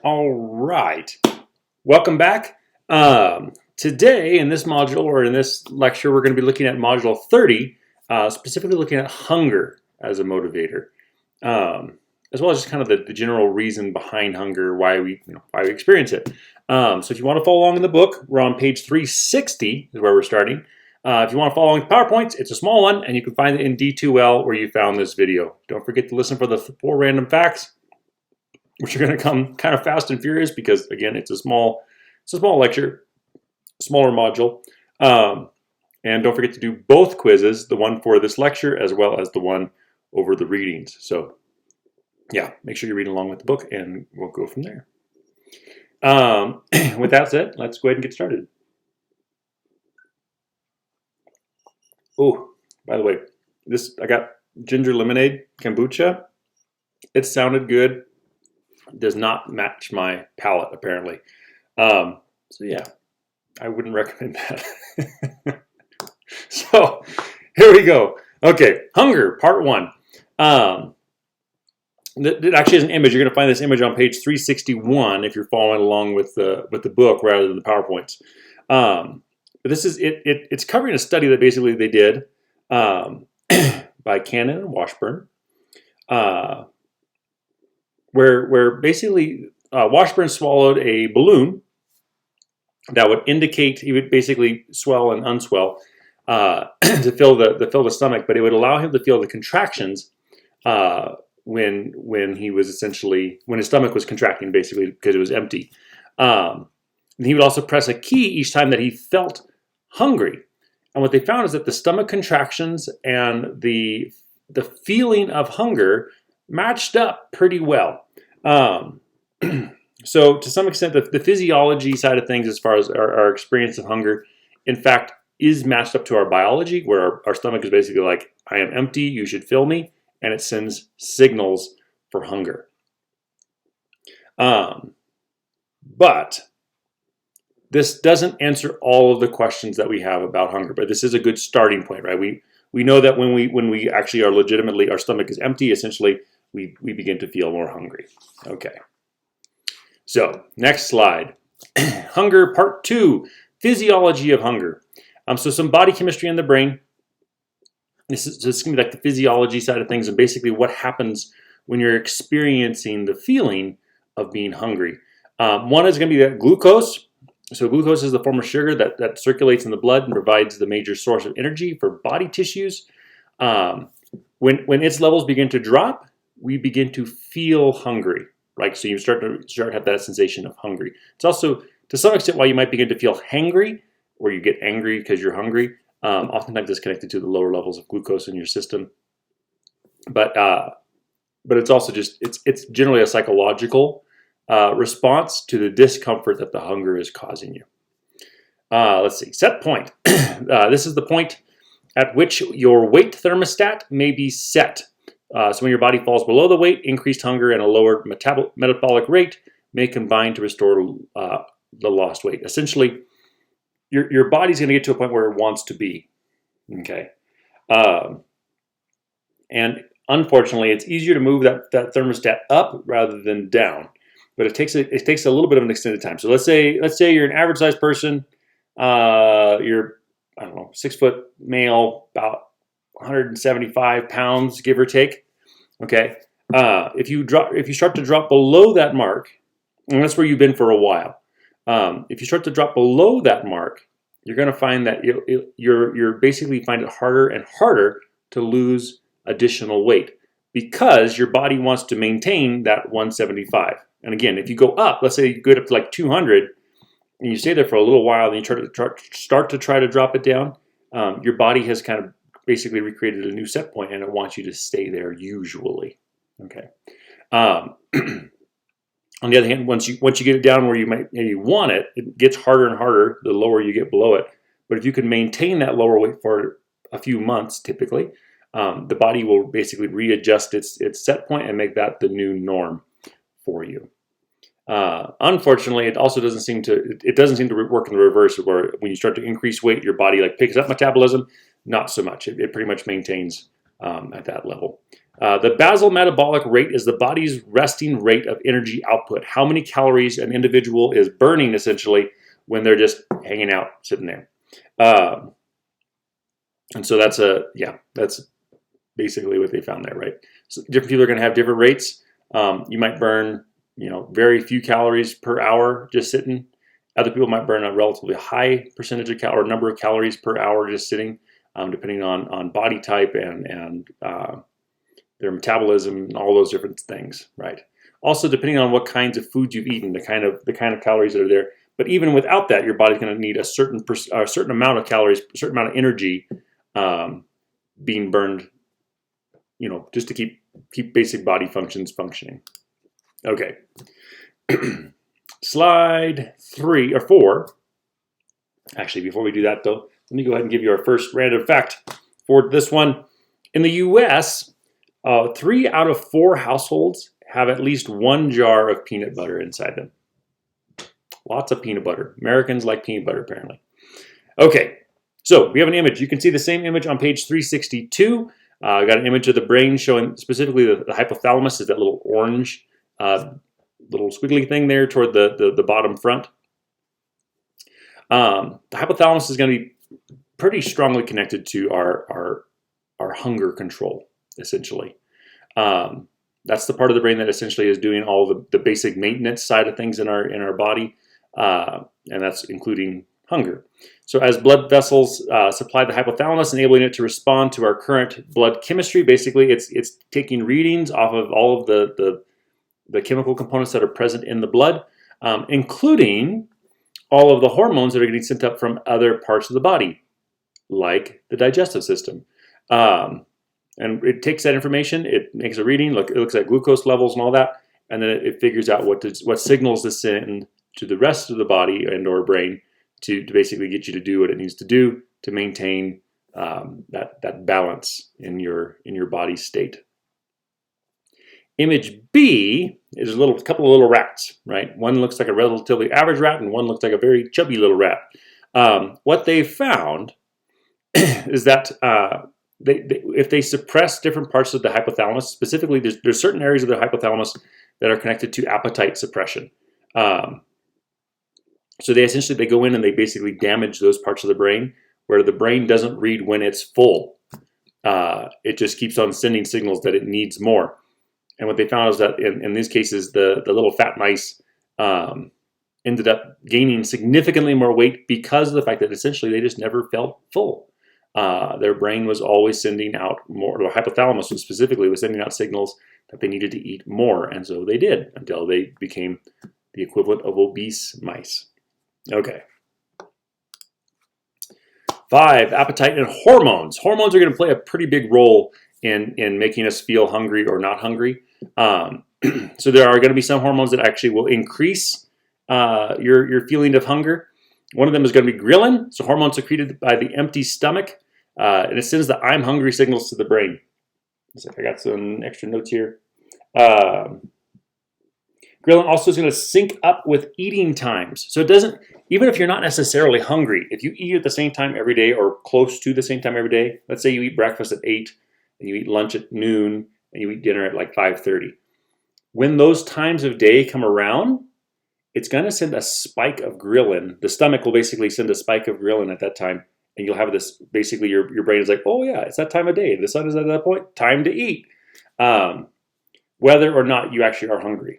All right. Welcome back. Today in this module or in this lecture, we're going to be looking at module 30, specifically looking at hunger as a motivator, as well as just kind of the general reason behind hunger, why we experience it. So if you want to follow along in the book, we're on page 360 is where we're starting. If you want to follow along with PowerPoints, it's a small one, and you can find it in D2L where you found this video. Don't forget to listen for the 4 random facts, which are going to come kind of fast and furious because, again, it's a small lecture, smaller module. And don't forget to do both quizzes, the one for this lecture as well as the one over the readings. So, yeah, make sure you're reading along with the book, and we'll go from there. With that said, let's go ahead and get started. Oh, by the way, I got ginger lemonade kombucha. It sounded good. Does not match my palate, apparently. So yeah, I wouldn't recommend that. So here we go. Okay, hunger, part 1. It actually is an image. You're going to find this image on page 361 if you're following along with the book rather than the PowerPoints. But this is it. It's covering a study that basically they did by Cannon and Washburn. Where basically Washburn swallowed a balloon that would indicate he would basically swell and unswell to fill the stomach, but it would allow him to feel the contractions when his stomach was contracting, basically because it was empty. And he would also press a key each time that he felt hungry. And what they found is that the stomach contractions and the feeling of hunger matched up pretty well. So to some extent, the physiology side of things, as far as our experience of hunger, in fact, is matched up to our biology, where our stomach is basically like, I am empty, you should fill me, and it sends signals for hunger. But this doesn't answer all of the questions that we have about hunger, but this is a good starting point, right? We know that when we actually are legitimately, our stomach is empty, essentially, we begin to feel more hungry. Okay. So, next slide. Hunger, part 2, physiology of hunger. So some body chemistry in the brain. This is going to be like the physiology side of things and basically what happens when you're experiencing the feeling of being hungry. One is going to be that glucose. So glucose is the form of sugar that circulates in the blood and provides the major source of energy for body tissues. When its levels begin to drop, we begin to feel hungry, right? So you start to have that sensation of hungry. It's also, to some extent, why you might begin to feel hangry, where you get angry because you're hungry. Oftentimes it's connected to the lower levels of glucose in your system. But it's also just, it's generally a psychological response to the discomfort that the hunger is causing you. Let's see, set point. This is the point at which your weight thermostat may be set. So when your body falls below the weight, increased hunger and a lower metabolic rate may combine to restore the lost weight. Essentially, your body's going to get to a point where it wants to be. Okay, and unfortunately, it's easier to move that thermostat up rather than down. But it takes a little bit of an extended time. So let's say you're an average sized person. You're 6 foot male, about 175 pounds, give or take. Okay. If you start to drop below that mark, and that's where you've been for a while. If you start to drop below that mark, you're going to find that you're basically find it harder and harder to lose additional weight because your body wants to maintain that 175. And again, if you go up, let's say you go up to like 200, and you stay there for a little while, and you start to try to drop it down, your body has kind of basically recreated a new set point, and it wants you to stay there usually. Okay. On the other hand, once you get it down where you might maybe want it, it gets harder and harder the lower you get below it. But if you can maintain that lower weight for a few months, typically, the body will basically readjust its set point and make that the new norm for you. Unfortunately, it also doesn't seem to work in the reverse, where when you start to increase weight, your body like picks up metabolism. Not so much. It pretty much maintains at that level. The basal metabolic rate is the body's resting rate of energy output. How many calories an individual is burning essentially when they're just hanging out, sitting there. And so that's basically what they found there, right? So different people are going to have different rates. You might burn, very few calories per hour just sitting. Other people might burn a relatively high percentage of or number of calories per hour just sitting, depending on body type and their metabolism and all those different things, right? Also, depending on what kinds of foods you've eaten, the kind of calories that are there. But even without that, your body's going to need a certain amount of calories, a certain amount of energy being burned, just to keep basic body functions functioning. Okay. Slide 3 or 4. Actually, before we do that though, let me go ahead and give you our first random fact for this one. In the U.S., 3 out of 4 households have at least 1 jar of peanut butter inside them. Lots of peanut butter. Americans like peanut butter, apparently. Okay, so we have an image. You can see the same image on page 362. I got an image of the brain showing specifically the hypothalamus is that little orange, little squiggly thing there toward the bottom front. The hypothalamus is going to be pretty strongly connected to our hunger control, essentially. That's the part of the brain that essentially is doing all the basic maintenance side of things in our body, and that's including hunger. So as blood vessels supply the hypothalamus, enabling it to respond to our current blood chemistry, basically it's taking readings off of all of the chemical components that are present in the blood, including all of the hormones that are getting sent up from other parts of the body, like the digestive system. And it takes that information, it makes a reading, it looks at glucose levels and all that, and then it figures out what signals to send to the rest of the body and or brain to basically get you to do what it needs to do to maintain that balance in your body state. Image B is a couple of little rats, right? One looks like a relatively average rat and one looks like a very chubby little rat. What they found is that if they suppress different parts of the hypothalamus, specifically there's certain areas of the hypothalamus that are connected to appetite suppression. So they go in and they basically damage those parts of the brain where the brain doesn't read when it's full. It just keeps on sending signals that it needs more. And what they found is that in these cases, the little fat mice ended up gaining significantly more weight because of the fact that essentially they just never felt full. Their brain was always sending out more, or hypothalamus specifically was sending out signals that they needed to eat more. And so they did until they became the equivalent of obese mice. Okay. 5, appetite and hormones. Hormones are going to play a pretty big role in making us feel hungry or not hungry. So there are going to be some hormones that actually will increase your feeling of hunger. One of them is going to be ghrelin, so hormones secreted by the empty stomach, and it sends the I'm hungry signals to the brain. Looks like I got some extra notes here. Ghrelin also is going to sync up with eating times. So it doesn't, even if you're not necessarily hungry, if you eat at the same time every day or close to the same time every day, let's say you eat breakfast at 8 and you eat lunch at noon and you eat dinner at like 5:30. When those times of day come around, it's going to send a spike of ghrelin. The stomach will basically send a spike of ghrelin at that time. And you'll have this, basically your brain is like, oh yeah, it's that time of day. The sun is at that point, time to eat. Whether or not you actually are hungry.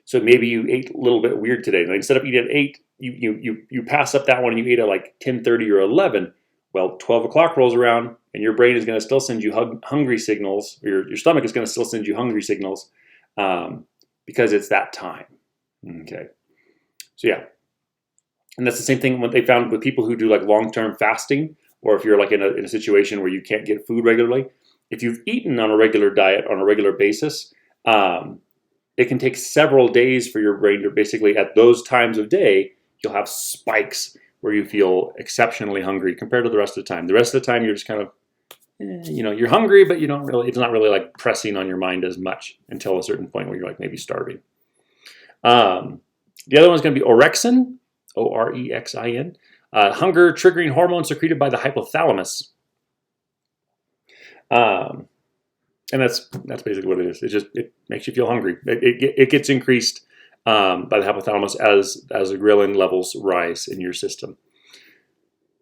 So maybe you ate a little bit weird today. Like instead of eating at 8, you pass up that one and you ate at like 10:30 or 11. Well, 12 o'clock rolls around and your brain is going to still send you hungry signals. Or your stomach is going to still send you hungry signals because it's that time. Okay. So yeah. And that's the same thing what they found with people who do like long-term fasting, or if you're like in a situation where you can't get food regularly. If you've eaten on a regular diet on a regular basis, it can take several days for your brain to basically, at those times of day, you'll have spikes where you feel exceptionally hungry compared to the rest of the time. The rest of the time, you're just kind of, you're hungry, but it's not really like pressing on your mind as much until a certain point where you're like maybe starving. The other one's going to be orexin, O-R-E-X-I-N, hunger triggering hormone secreted by the hypothalamus. And that's basically what it is. It makes you feel hungry. It gets increased by the hypothalamus as the ghrelin levels rise in your system.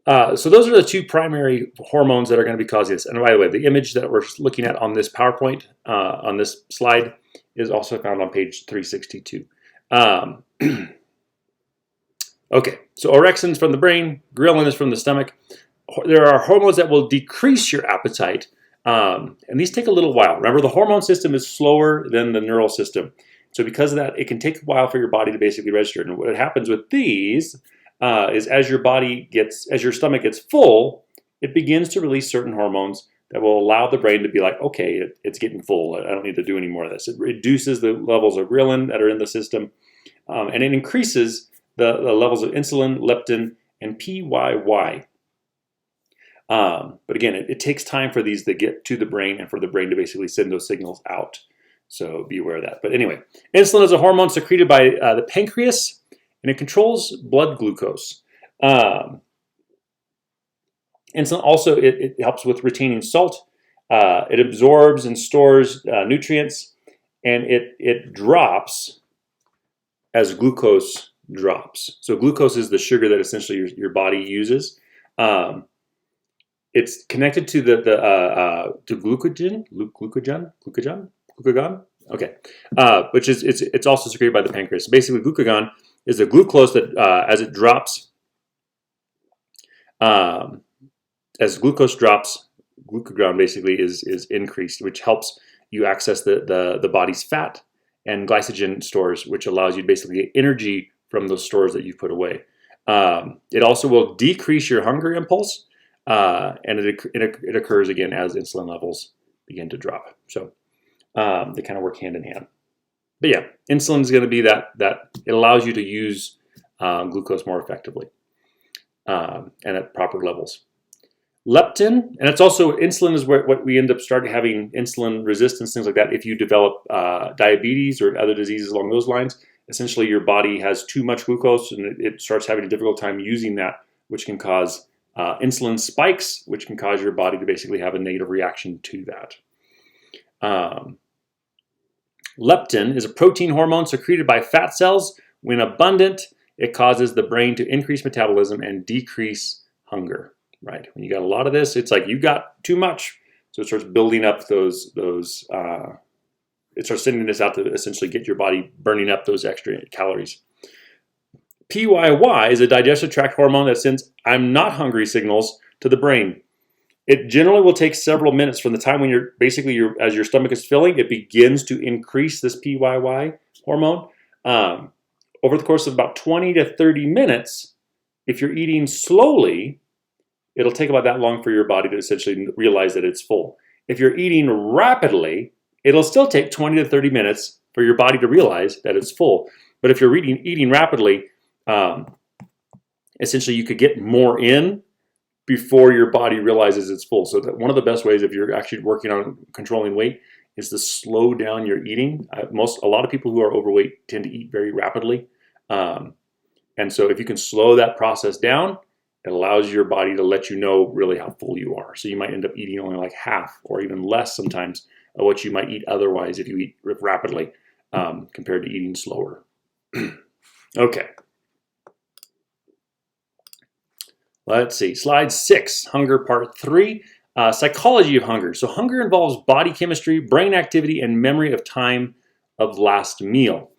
So those are the two primary hormones that are going to be causing this. And by the way, the image that we're looking at on this PowerPoint, on this slide, is also found on page 362. Okay, so orexin is from the brain, ghrelin is from the stomach. There are hormones that will decrease your appetite, and these take a little while. Remember, the hormone system is slower than the neural system. So because of that, it can take a while for your body to basically register. And what happens with these is as your stomach gets full, it begins to release certain hormones that will allow the brain to be like, okay, it's getting full. I don't need to do any more of this. It reduces the levels of ghrelin that are in the system, and it increases the levels of insulin, leptin, and PYY. But again, it takes time for these to get to the brain and for the brain to basically send those signals out. So be aware of that. But anyway, insulin is a hormone secreted by the pancreas, and it controls blood glucose. Insulin also, it helps with retaining salt. It absorbs and stores nutrients, and it drops as glucose drops. So glucose is the sugar that essentially your body uses. It's connected to to glucagon. Okay, which is it's also secreted by the pancreas. Basically, glucagon is a glucose that as it drops, as glucose drops, glucagon basically is increased, which helps you access the body's fat and glycogen stores, which allows you to basically get energy from those stores that you've put away. It also will decrease your hunger impulse, and it occurs again as insulin levels begin to drop. So they kind of work hand in hand. But yeah, insulin is going to be that it allows you to use glucose more effectively and at proper levels. Leptin, and it's also insulin is what we end up starting having insulin resistance, things like that. If you develop diabetes or other diseases along those lines, essentially your body has too much glucose and it starts having a difficult time using that, which can cause insulin spikes, which can cause your body to basically have a negative reaction to that. Leptin is a protein hormone secreted by fat cells. When abundant, it causes the brain to increase metabolism and decrease hunger. Right? When you got a lot of this, it's like you got too much, so it starts building up those. It starts sending this out to essentially get your body burning up those extra calories. PYY is a digestive tract hormone that sends "I'm not hungry" signals to the brain. It generally will take several minutes from the time when as your stomach is filling, it begins to increase this PYY hormone. Over the course of about 20 to 30 minutes, if you're eating slowly, it'll take about that long for your body to essentially realize that it's full. If you're eating rapidly, it'll still take 20 to 30 minutes for your body to realize that it's full. But if you're eating rapidly, essentially you could get more in before your body realizes it's full. So that one of the best ways if you're actually working on controlling weight is to slow down your eating. A lot of people who are overweight tend to eat very rapidly. And so if you can slow that process down, it allows your body to let you know really how full you are. So you might end up eating only like half or even less sometimes of what you might eat otherwise if you eat rapidly compared to eating slower. Okay. Let's see. Slide 6, hunger part 3, psychology of hunger. So hunger involves body chemistry, brain activity, and memory of time of last meal.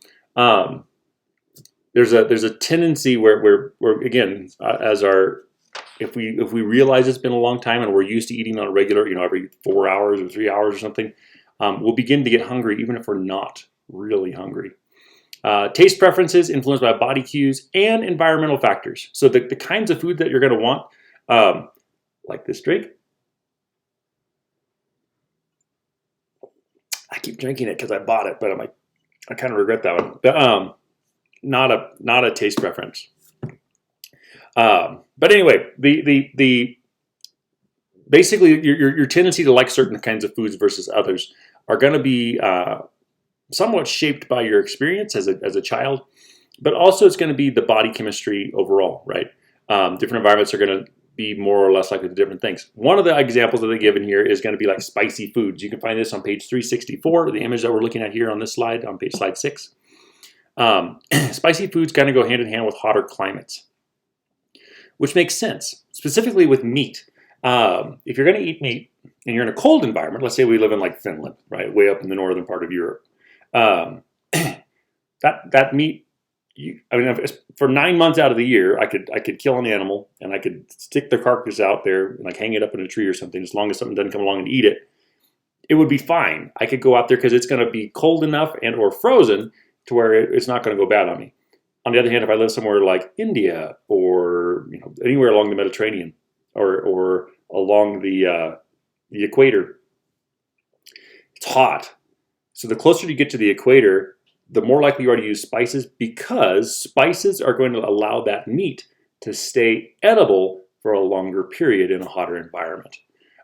There's a tendency where again, if we realize it's been a long time and we're used to eating on a regular, every 4 hours or 3 hours or something, we'll begin to get hungry even if we're not really hungry. Taste preferences influenced by body cues and environmental factors. So the kinds of food that you're going to want, like this drink. I keep drinking it because I bought it, but I kind of regret that one. But, not a taste preference. But anyway, the basically your tendency to like certain kinds of foods versus others are going to be somewhat shaped by your experience as a child, but also it's going to be the body chemistry overall, right? Different environments are going to be more or less likely to different things. One of the examples that they give in here is going to be like spicy foods. You can find this on page 364, the image that we're looking at here on this slide, on page slide 6. Spicy foods kind of go hand in hand with hotter climates, which makes sense, specifically with meat. If you're going to eat meat and you're in a cold environment, let's say we live in like Finland, right, way up in the northern part of Europe, that meat, for 9 months out of the year, I could kill an animal and I could stick the carcass out there and like hang it up in a tree or something. As long as something doesn't come along and eat it, it would be fine. I could go out there because it's going to be cold enough and or frozen to where it's not going to go bad on me. On the other hand, if I live somewhere like India or anywhere along the Mediterranean or along the equator, it's hot. So the closer you get to the equator, the more likely you are to use spices, because spices are going to allow that meat to stay edible for a longer period in a hotter environment.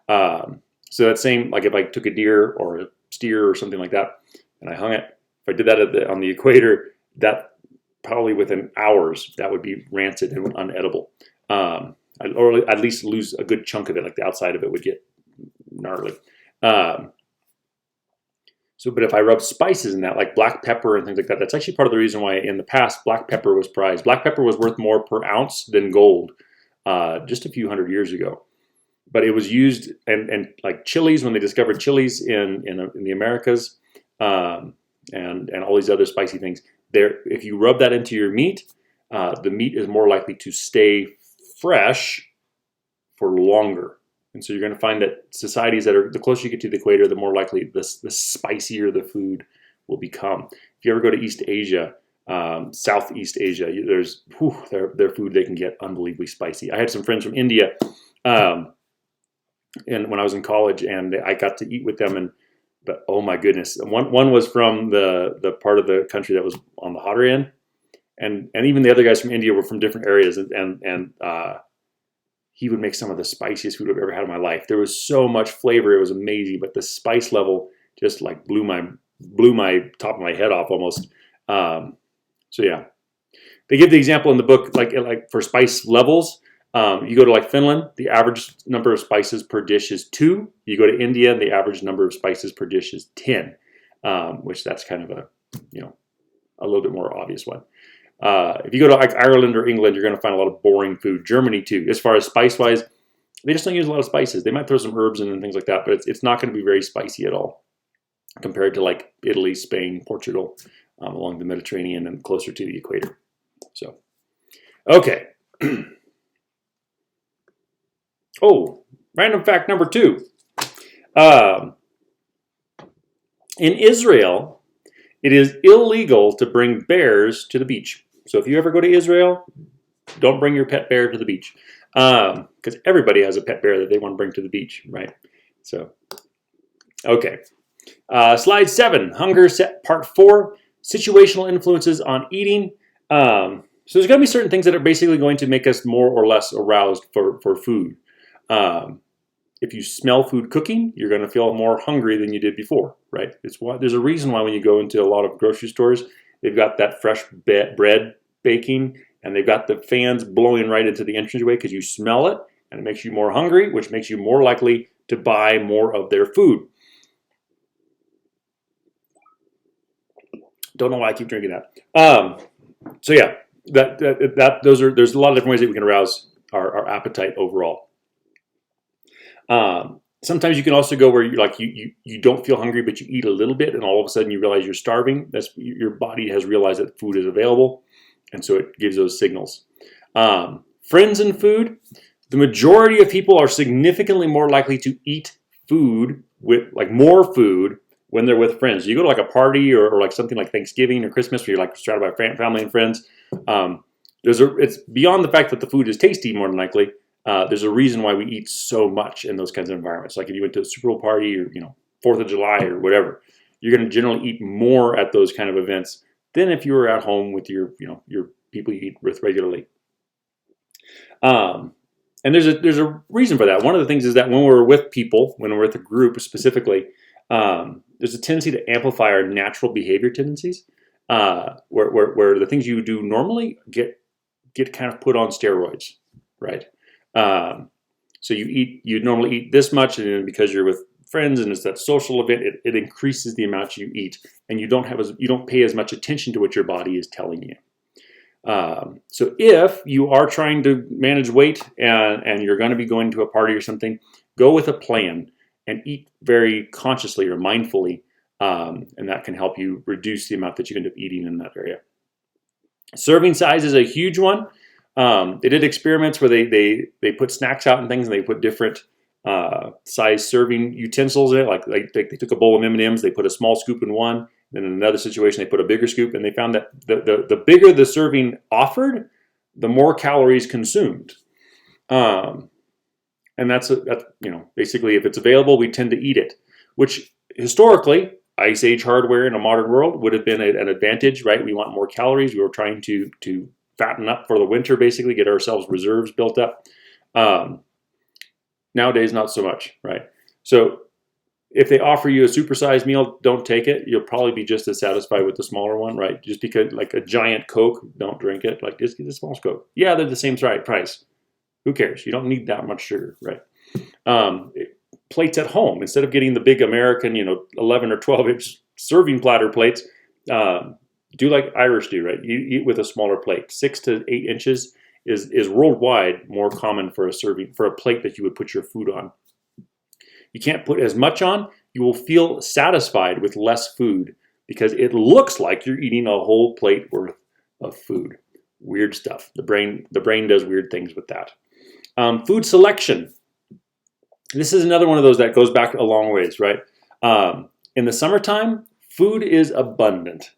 So that same, like if I took a deer or a steer or something like that and I hung it, if I did that on the equator, that probably within hours, that would be rancid and unedible. Or at least lose a good chunk of it, like the outside of it would get gnarly. But if I rub spices in that, like black pepper and things like that, that's actually part of the reason why in the past black pepper was prized. Black pepper was worth more per ounce than gold just a few hundred years ago. But it was used, and like chilies, when they discovered chilies in the Americas, and all these other spicy things, if you rub that into your meat, the meat is more likely to stay fresh for longer. And so you're going to find that societies that are, the closer you get to the equator, the more likely the spicier the food will become. If you ever go to East Asia, Southeast Asia, there's their food, they can get unbelievably spicy. I had some friends from India, and when I was in college, and I got to eat with them, but oh my goodness, one was from the part of the country that was on the hotter end, and even the other guys from India were from different areas, and he would make some of the spiciest food I've ever had in my life. There was so much flavor, it was amazing, but the spice level just like blew my top of my head off almost. So yeah, they give the example in the book, like for spice levels. You go to like Finland, the average number of spices per dish is 2. You go to India, and the average number of spices per dish is 10, which that's kind of a little bit more obvious one. If you go to like Ireland or England, you're going to find a lot of boring food. Germany too. As far as spice-wise, they just don't use a lot of spices. They might throw some herbs in and things like that, but it's not going to be very spicy at all compared to like Italy, Spain, Portugal, along the Mediterranean and closer to the equator. So, okay. Oh, random fact number 2. In Israel, it is illegal to bring bears to the beach. So if you ever go to Israel, don't bring your pet bear to the beach, because everybody has a pet bear that they want to bring to the beach, right? So, okay. Slide 7, hunger set part 4, situational influences on eating. So there's going to be certain things that are basically going to make us more or less aroused for food. If you smell food cooking, you're going to feel more hungry than you did before, right? There's a reason why when you go into a lot of grocery stores, they've got that fresh bread baking, and they've got the fans blowing right into the entranceway because you smell it, and it makes you more hungry, which makes you more likely to buy more of their food. Don't know why I keep drinking that. So yeah, there's a lot of different ways that we can arouse our appetite overall. Sometimes you can also go where you don't feel hungry, but you eat a little bit, and all of a sudden you realize you're starving. That's your body has realized that food is available, and so it gives those signals. Friends and food. The majority of people are significantly more likely to eat food with more food when they're with friends. You go to like a party or like something like Thanksgiving or Christmas where you're like surrounded by family and friends. It's beyond the fact that the food is tasty more than likely. There's a reason why we eat so much in those kinds of environments. Like if you went to a Super Bowl party or 4th of July or whatever, you're going to generally eat more at those kind of events than if you were at home with your people you eat with regularly. And there's a reason for that. One of the things is that when we're with people, when we're with a group specifically, there's a tendency to amplify our natural behavior tendencies, where the things you do normally get kind of put on steroids, right? So you normally eat this much, and then because you're with friends and it's that social event, it increases the amount you eat, and you don't pay as much attention to what your body is telling you. So if you are trying to manage weight and you're going to be going to a party or something, go with a plan and eat very consciously or mindfully, and that can help you reduce the amount that you end up eating in that area. Serving size is a huge one. They did experiments where they put snacks out and things, and they put different size serving utensils in it. Like they took a bowl of M&Ms, they put a small scoop in one, then in another situation they put a bigger scoop, and they found that the bigger the serving offered, the more calories consumed. And that's basically if it's available, we tend to eat it, which historically, Ice Age hardware in a modern world would have been an advantage, right? We want more calories. We were trying to fatten up for the winter, basically, get ourselves reserves built up. Nowadays, not so much, right? So if they offer you a supersized meal, don't take it. You'll probably be just as satisfied with the smaller one, right? Just because, like a giant Coke, don't drink it. Like, just get the small Coke. Yeah, they're the same price. Who cares? You don't need that much sugar, right? Plates at home, instead of getting the big American, 11 or 12-inch serving platter plates, do like Irish do, right? You eat with a smaller plate. 6 to 8 inches is worldwide more common for a plate that you would put your food on. You can't put as much on. You will feel satisfied with less food because it looks like you're eating a whole plate worth of food. Weird stuff. The brain does weird things with that. Food selection. This is another one of those that goes back a long ways, right? In the summertime, food is abundant.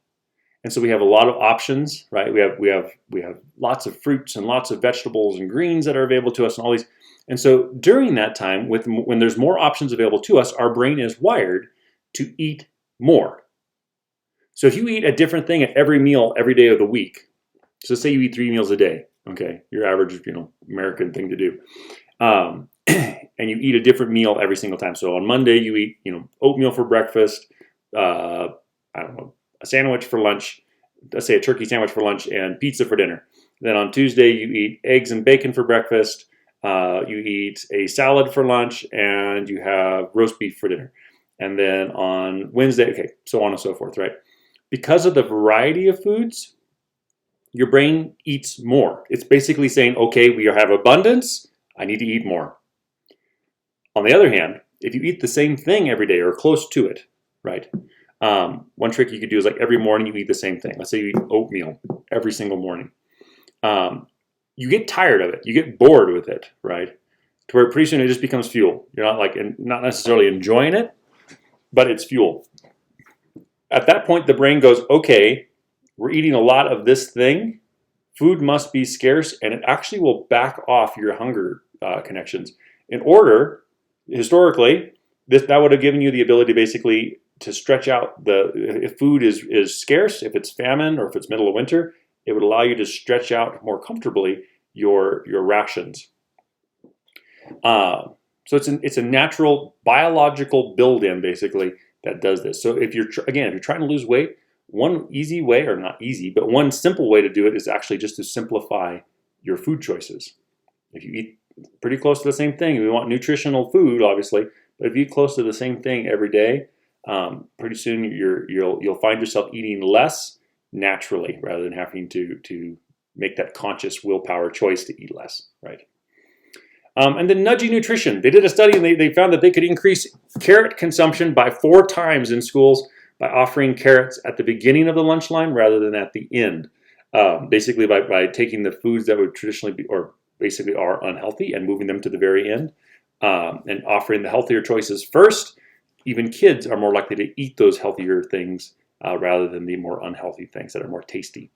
And so we have a lot of options, right? We have lots of fruits and lots of vegetables and greens that are available to us and all these. And so during that time, when there's more options available to us, our brain is wired to eat more. So if you eat a different thing at every meal every day of the week, so say you eat 3 meals a day, okay, your average, American thing to do. And you eat a different meal every single time. So on Monday, you eat, oatmeal for breakfast, a sandwich for lunch, let's say a turkey sandwich for lunch and pizza for dinner. Then on Tuesday, you eat eggs and bacon for breakfast, you eat a salad for lunch, and you have roast beef for dinner. And then on Wednesday, okay, so on and so forth, right? Because of the variety of foods, your brain eats more. It's basically saying, okay, we have abundance, I need to eat more. On the other hand, if you eat the same thing every day or close to it, right? One trick you could do is like every morning you eat the same thing. Let's say you eat oatmeal every single morning. You get tired of it. You get bored with it, right? To where pretty soon it just becomes fuel. You're not necessarily enjoying it, but it's fuel. At that point, the brain goes, okay, we're eating a lot of this thing. Food must be scarce, and it actually will back off your hunger connections. In order, historically, that would have given you the ability basically to stretch out if food is scarce, if it's famine or if it's middle of winter, it would allow you to stretch out more comfortably your rations. So it's a natural biological build-in basically that does this. So if you're trying to lose weight, one easy way, or not easy, but one simple way to do it is actually just to simplify your food choices. If you eat pretty close to the same thing, we want nutritional food, obviously, but if you eat close to the same thing every day, pretty soon you'll find yourself eating less naturally rather than having to make that conscious willpower choice to eat less, right? And then nudging nutrition. They did a study and they found that they could increase carrot consumption by 4 times in schools by offering carrots at the beginning of the lunch line rather than at the end. Basically by taking the foods that would traditionally be, or basically are unhealthy, and moving them to the very end, and offering the healthier choices first. Even kids are more likely to eat those healthier things rather than the more unhealthy things that are more tasty.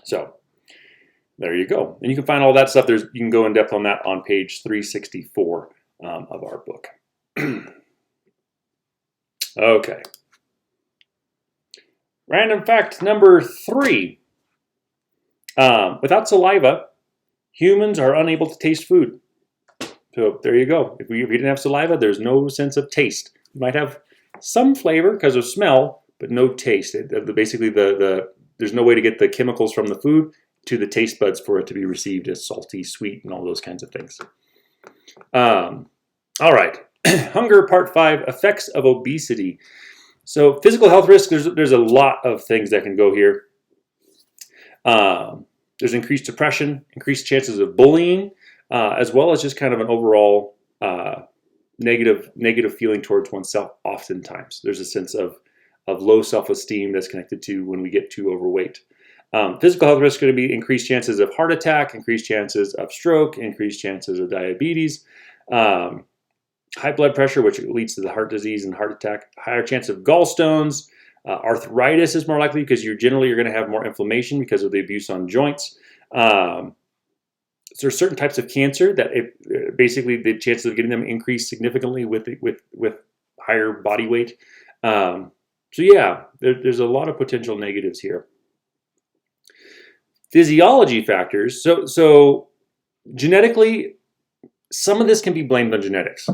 So there you go. And you can find all that stuff. You can go in depth on that on page 364 of our book. Okay. Random fact number 3. Without saliva, humans are unable to taste food. So there you go. If we didn't have saliva, there's no sense of taste. You might have some flavor because of smell, but no taste. Basically, there's no way to get the chemicals from the food to the taste buds for it to be received as salty, sweet, and all those kinds of things. All right, hunger part 5, effects of obesity. So physical health risks, there's a lot of things that can go here. There's increased depression, increased chances of bullying, as well as just kind of an overall negative feeling towards oneself. Oftentimes, there's a sense of low self-esteem that's connected to when we get too overweight. Physical health risks are going to be increased chances of heart attack, increased chances of stroke, increased chances of diabetes, high blood pressure, which leads to the heart disease and heart attack, higher chance of gallstones. Arthritis is more likely because you're going to have more inflammation because of the abuse on joints. So there's certain types of cancer that basically the chances of getting them increase significantly with higher body weight. So yeah, there's a lot of potential negatives here. Physiology factors. So genetically, some of this can be blamed on genetics.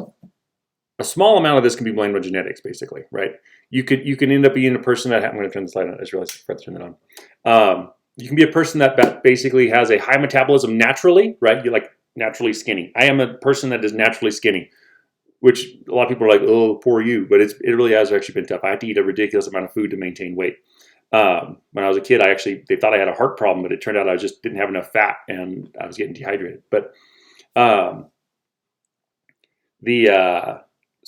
A small amount of this can be blamed on genetics, basically, right? You can end up being a person that, I'm going to turn the slide on. I just realized I forgot to turn that on. You can be a person that basically has a high metabolism naturally, right? You're like naturally skinny. I am a person that is naturally skinny, which a lot of people are like, oh, poor you. But it really has actually been tough. I have to eat a ridiculous amount of food to maintain weight. When I was a kid, they thought I had a heart problem, but it turned out I just didn't have enough fat and I was getting dehydrated. But so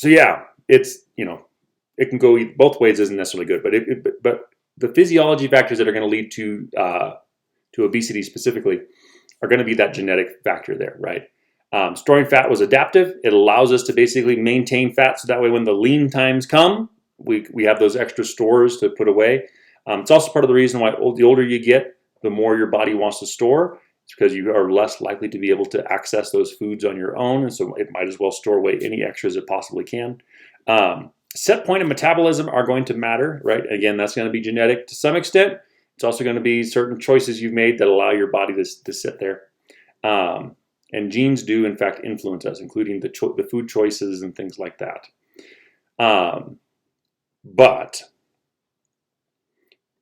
yeah, it's, it can go both ways. Isn't necessarily good, but the physiology factors that are going to lead to obesity specifically are going to be that genetic factor there, right? Storing fat was adaptive. It allows us to basically maintain fat, so that way when the lean times come, we have those extra stores to put away. It's also part of the reason why the older you get, the more your body wants to store. It's because you are less likely to be able to access those foods on your own, and so it might as well store away any extras it possibly can. Set point and metabolism are going to matter, right? Again, that's going to be genetic to some extent. It's also going to be certain choices you've made that allow your body to sit there. And genes do, in fact, influence us, including the food choices and things like that. But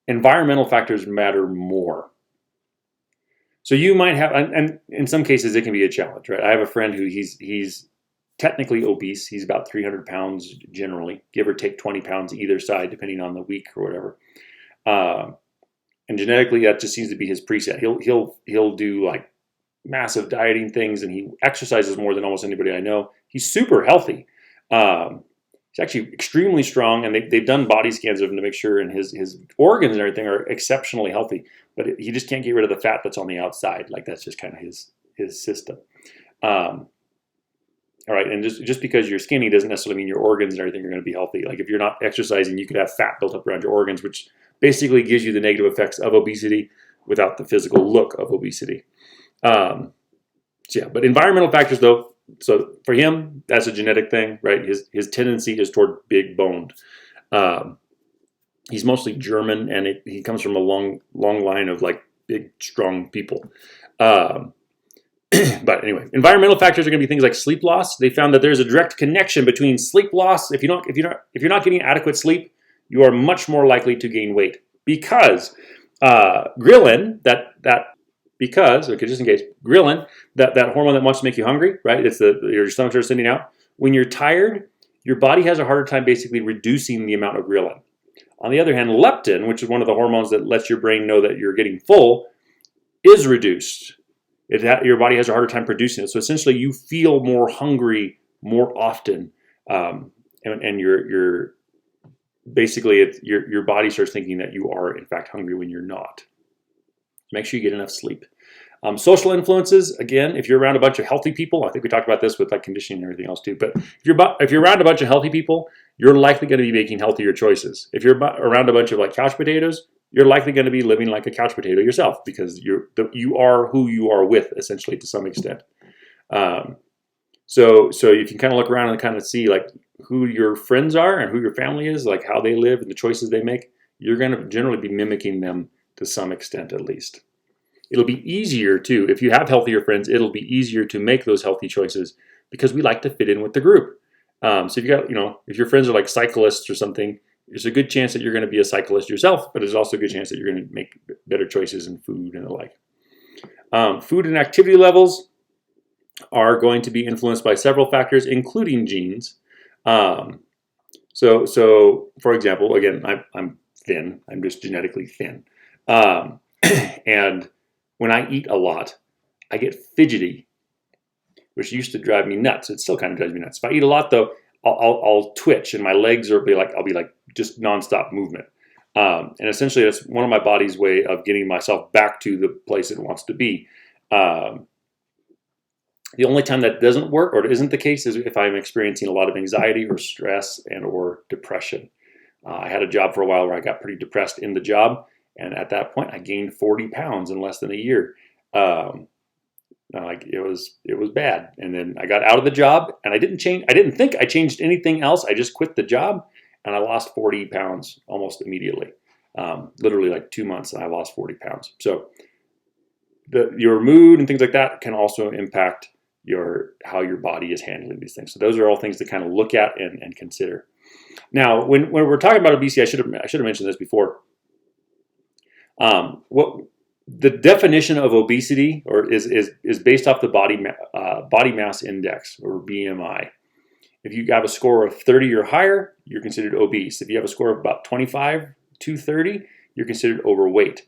environmental factors matter more. So you might have, and in some cases it can be a challenge, right? I have a friend who he's technically obese. He's about 300 pounds generally, give or take 20 pounds either side, depending on the week or whatever. And genetically, that just seems to be his preset. He'll do like massive dieting things, and he exercises more than almost anybody I know. He's super healthy. He's actually extremely strong, and they've done body scans of him to make sure, and his organs and everything are exceptionally healthy. But he just can't get rid of the fat that's on the outside. Like that's just kind of his system. All right, and just because you're skinny doesn't necessarily mean your organs and everything are going to be healthy. Like if you're not exercising, you could have fat built up around your organs, which basically gives you the negative effects of obesity without the physical look of obesity. So yeah, but environmental factors though, so for him, that's a genetic thing, right? His tendency is toward big boned. He's mostly German, and he comes from a long line of like big, strong people. But anyway, environmental factors are going to be things like sleep loss. They found that there's a direct connection between sleep loss. If you're not getting adequate sleep, you are much more likely to gain weight because ghrelin, ghrelin, that hormone that wants to make you hungry, right? It's your stomach starts sending out. When you're tired, your body has a harder time basically reducing the amount of ghrelin. On the other hand, leptin, which is one of the hormones that lets your brain know that you're getting full, is reduced. Your body has a harder time producing it. So essentially, you feel more hungry more often, and you're basically your body starts thinking that you are in fact hungry when you're not. Make sure you get enough sleep. Social influences, again, if you're around a bunch of healthy people, I think we talked about this with like conditioning and everything else too, but if you're around a bunch of healthy people, you're likely going to be making healthier choices. If you're around a bunch of like couch potatoes, you're likely going to be living like a couch potato yourself because you are who you are with, essentially, to some extent. So you can kind of look around and kind of see like who your friends are and who your family is, like how they live and the choices they make. You're going to generally be mimicking them to some extent, at least. It'll be easier too. If you have healthier friends, it'll be easier to make those healthy choices because we like to fit in with the group. So if if your friends are like cyclists or something, there's a good chance that you're going to be a cyclist yourself, but there's also a good chance that you're going to make better choices in food and the like. Food and activity levels are going to be influenced by several factors, including genes. So for example, again, I'm thin. I'm just genetically thin. And when I eat a lot, I get fidgety, which used to drive me nuts. It still kind of drives me nuts. If I eat a lot, though, I'll twitch, and my legs I'll be like just nonstop movement. And essentially, that's one of my body's way of getting myself back to the place it wants to be. The only time that doesn't work or isn't the case is if I'm experiencing a lot of anxiety or stress and or depression. I had a job for a while where I got pretty depressed in the job, and at that point, I gained 40 pounds in less than a year. Like it was bad. And then I got out of the job, and I didn't think I changed anything else. I just quit the job, and I lost 40 pounds almost immediately. Literally like 2 months, and I lost 40 pounds. So your mood and things like that can also impact how your body is handling these things. So those are all things to kind of look at and consider. Now, when we're talking about obesity, I should have mentioned this before. What the definition of obesity is based off the body mass index, or BMI. If you have a score of 30 or higher, you're considered obese. If you have a score of about 25 to 30, you're considered overweight.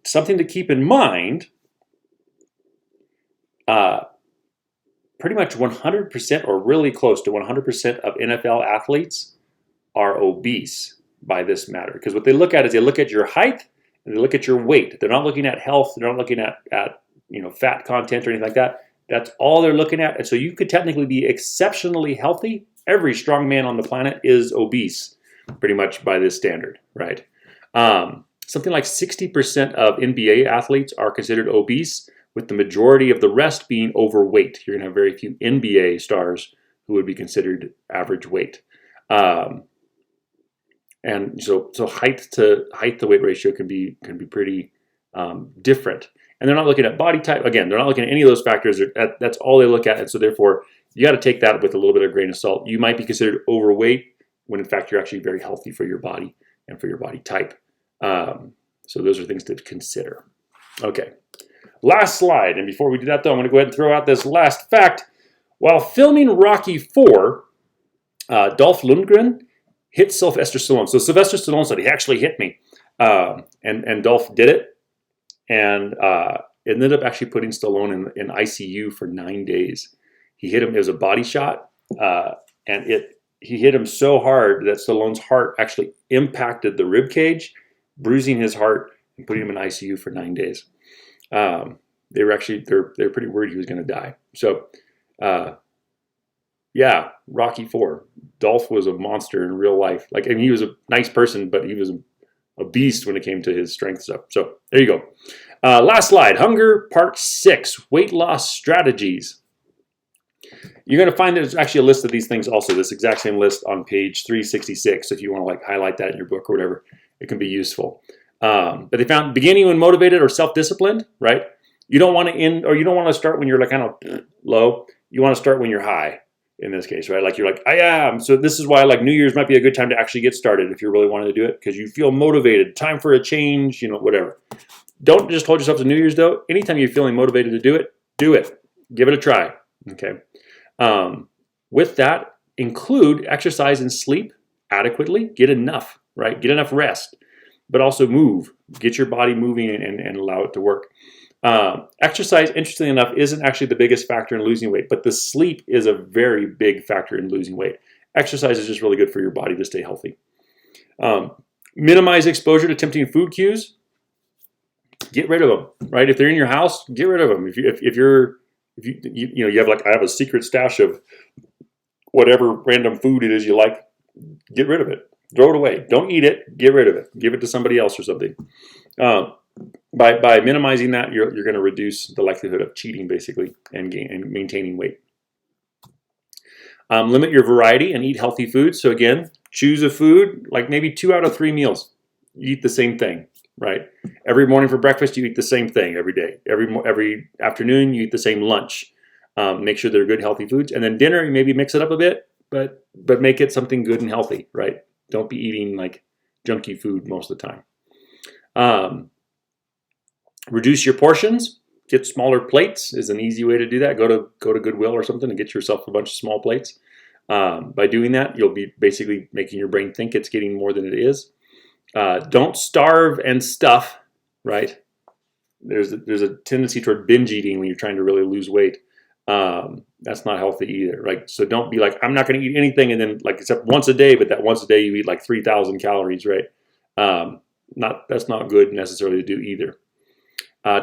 Something to keep in mind, pretty much 100% or really close to 100% of NFL athletes are obese by this matter. Because what they look at is they look at your height and they look at your weight. They're not looking at health. They're not looking at fat content or anything like that. That's all they're looking at. And so you could technically be exceptionally healthy. Every strong man on the planet is obese, pretty much by this standard, right? Something like 60% of NBA athletes are considered obese, with the majority of the rest being overweight. You're going to have very few NBA stars who would be considered average weight. And so height to weight ratio can be pretty different. And they're not looking at body type. Again, they're not looking at any of those factors. That's all they look at. And so therefore, you got to take that with a little bit of grain of salt. You might be considered overweight when in fact you're actually very healthy for your body and for your body type. So those are things to consider. Okay, last slide. And before we do that, though, I'm going to go ahead and throw out this last fact. While filming Rocky IV, Dolph Lundgren hit Sylvester Stallone. So Sylvester Stallone said, he actually hit me. And Dolph did it. And it ended up actually putting Stallone in ICU for 9 days. He hit him, it was a body shot. And he hit him so hard that Stallone's heart actually impacted the rib cage, bruising his heart and putting him in ICU for 9 days. They were pretty worried he was going to die. So, yeah, Rocky IV. Dolph was a monster in real life. He was a nice person, but he was a beast when it came to his strength stuff. So there you go. Last slide, hunger part 6, weight loss strategies. You're going to find there's actually a list of these things also, this exact same list on page 366. If you want to highlight that in your book or whatever, it can be useful. But they found beginning when motivated or self-disciplined, right? You don't want to start when you're kind of low. You want to start when you're high in this case, right? You're I am. So this is why New Year's might be a good time to actually get started if you're really wanting to do it, because you feel motivated, time for a change, whatever. Don't just hold yourself to New Year's though. Anytime you're feeling motivated to do it, do it. Give it a try. Okay. With that, include exercise and sleep adequately. Get enough, right? Get enough rest, but also move. Get your body moving and allow it to work. Exercise, interestingly enough, isn't actually the biggest factor in losing weight, but the sleep is a very big factor in losing weight. Exercise is just really good for your body to stay healthy. Minimize exposure to tempting food cues. Get rid of them, right? If they're in your house, get rid of them. If you have I have a secret stash of whatever random food it is you like, get rid of it. Throw it away. Don't eat it. Get rid of it. Give it to somebody else or something. By minimizing that, you're going to reduce the likelihood of cheating, basically, and maintaining weight. Limit your variety and eat healthy foods. So again, choose a food, maybe 2 out of 3 meals. You eat the same thing, right? Every morning for breakfast, you eat the same thing every day. Every afternoon, you eat the same lunch. Make sure they're good, healthy foods. And then dinner, you maybe mix it up a bit, but make it something good and healthy, right? Don't be eating junky food most of the time. Reduce your portions. get smaller plates is an easy way to do that. Go to Goodwill or something and get yourself a bunch of small plates. By doing that, you'll be basically making your brain think it's getting more than it is. Don't starve and stuff, right? There's a tendency toward binge eating when you're trying to really lose weight. That's not healthy either, right? So don't be like, I'm not going to eat anything, and then like except once a day, but that once a day you eat like 3,000 calories, right? That's not good necessarily to do either.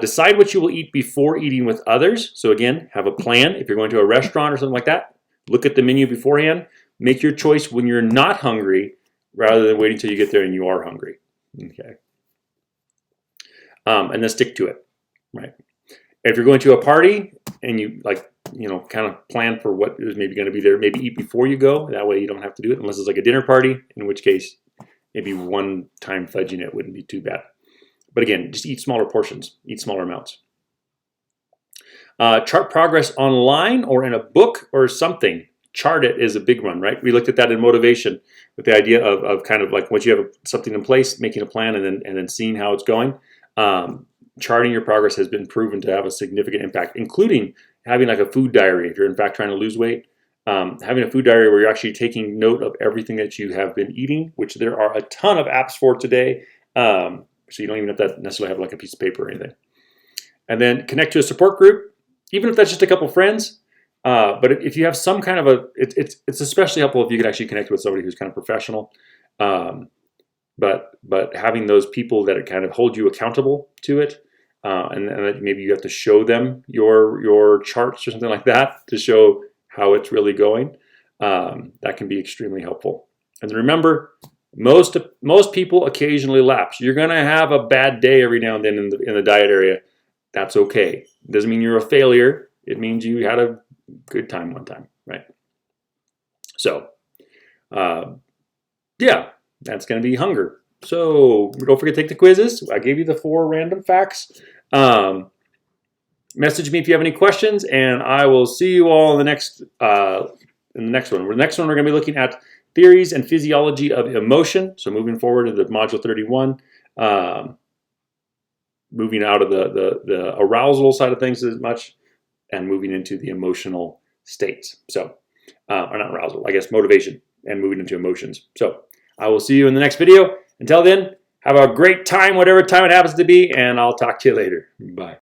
Decide what you will eat before eating with others. So again, have a plan. If you're going to a restaurant or something like that, look at the menu beforehand. Make your choice when you're not hungry, rather than waiting until you get there and you are hungry. Okay. And then stick to it, right? If you're going to a party and you kind of plan for what is maybe going to be there, maybe eat before you go. That way you don't have to do it unless it's like a dinner party, in which case maybe one time fudging it wouldn't be too bad. But again, just eat smaller portions, eat smaller amounts. Chart progress online or in a book or something. Chart it is a big one, right? We looked at that in motivation with the idea of kind of like once you have something in place, making a plan and then seeing how it's going. Charting your progress has been proven to have a significant impact, including having like a food diary. If you're in fact trying to lose weight, having a food diary where you're actually taking note of everything that you have been eating, which there are a ton of apps for today. So you don't even have to necessarily have like a piece of paper or anything. And then connect to a support group, even if that's just a couple friends. But if you have some kind of it's especially helpful if you can actually connect with somebody who's kind of professional. But having those people that kind of hold you accountable to it, and maybe you have to show them your charts or something like that to show how it's really going, that can be extremely helpful. And remember, most people occasionally lapse. You're going to have a bad day every now and then in the diet area. That's okay. It doesn't mean you're a failure. It means you had a good time one time, right? So, yeah, that's going to be hunger. So don't forget to take the quizzes. I gave you the 4 random facts. Message me if you have any questions, and I will see you all in the next one. The next one, we're going to be looking at theories and physiology of emotion. So moving forward to the module 31, moving out of the arousal side of things as much, and moving into the emotional states. So, or not arousal, I guess motivation, and moving into emotions. So I will see you in the next video. Until then, have a great time, whatever time it happens to be, and I'll talk to you later. Bye.